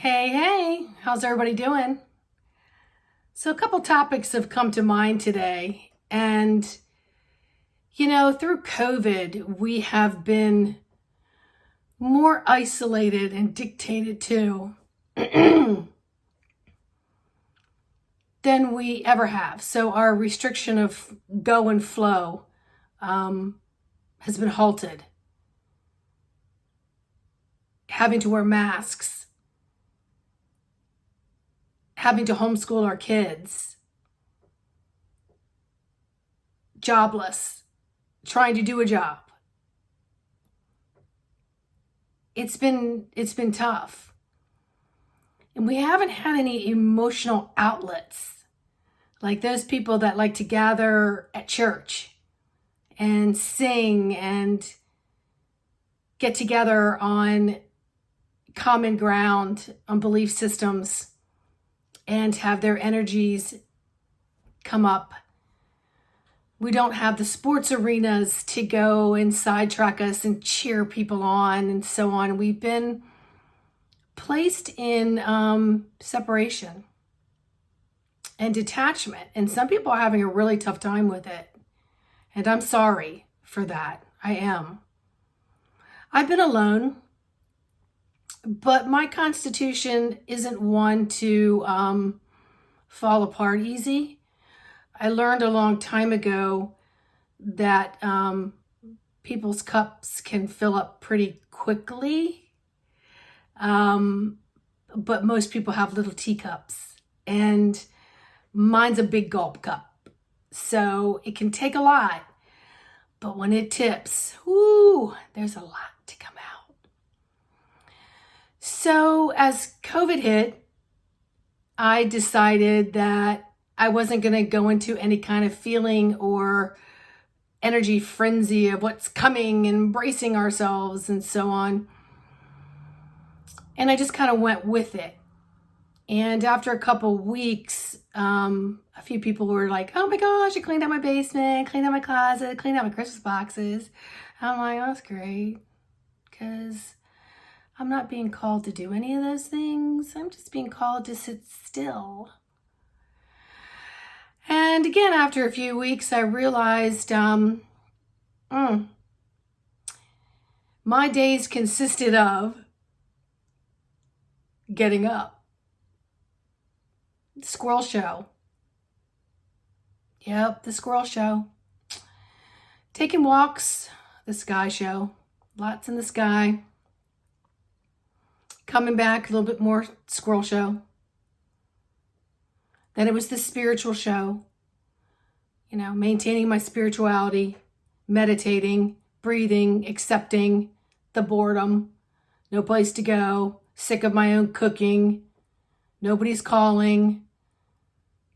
Hey, hey, how's everybody doing? So, a couple topics have come to mind today. And, through COVID, we have been more isolated and dictated to than we ever have. So, our restriction of go and flow has been halted. Having to wear masks, having to homeschool our kids, jobless, trying to do a job. It's been tough. And we haven't had any emotional outlets like those people that like to gather at church and sing and get together on common ground, on belief systems, and have their energies come up. We don't have the sports arenas to go and sidetrack us and cheer people on and so on. We've been placed in separation and detachment. And some people are having a really tough time with it. And I'm sorry for that. I am. I've been alone, but my constitution isn't one to fall apart easy. I learned a long time ago that people's cups can fill up pretty quickly, but most people have little teacups, and mine's a big gulp cup. So it can take a lot, but when it tips, there's a lot to come out. So as COVID hit, I decided that I wasn't going to go into any kind of feeling or energy frenzy of what's coming and bracing ourselves and so on. And I just kind of went with it. And after a couple weeks, a few people were like, oh my gosh, I cleaned out my basement, cleaned out my closet, cleaned out my Christmas boxes. I'm like, oh, that's great. Because I'm not being called to do any of those things. I'm just being called to sit still. And again, after a few weeks, I realized my days consisted of getting up. The squirrel show. Yep, the squirrel show. Taking walks, the sky show. Lots in the sky. Coming back, a little bit more squirrel show. Then it was the spiritual show, maintaining my spirituality, meditating, breathing, accepting the boredom, no place to go, sick of my own cooking, nobody's calling,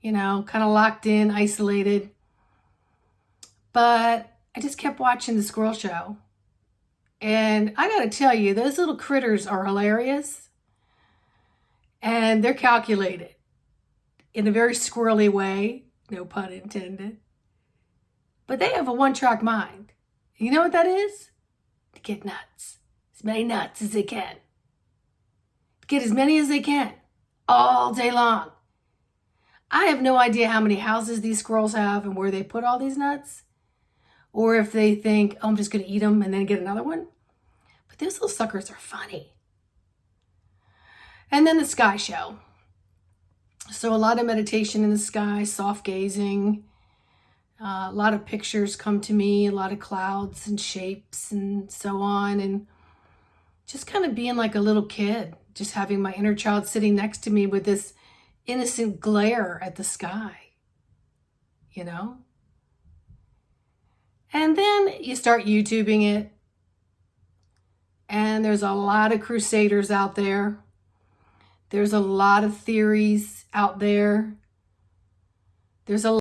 kind of locked in, isolated. But I just kept watching the squirrel show. And I got to tell you, those little critters are hilarious. And they're calculated in a very squirrely way, no pun intended. But they have a one-track mind. You know what that is? To get nuts. As many nuts as they can. Get as many as they can. All day long. I have no idea how many houses these squirrels have and where they put all these nuts. Or if they think, oh, I'm just going to eat them and then get another one. But those little suckers are funny. And then the sky show. So a lot of meditation in the sky, soft gazing. A lot of pictures come to me, a lot of clouds and shapes and so on. And just kind of being like a little kid, just having my inner child sitting next to me with this innocent glare at the sky, And then you start YouTubing it. And there's a lot of crusaders out there. There's a lot of theories out there. There's a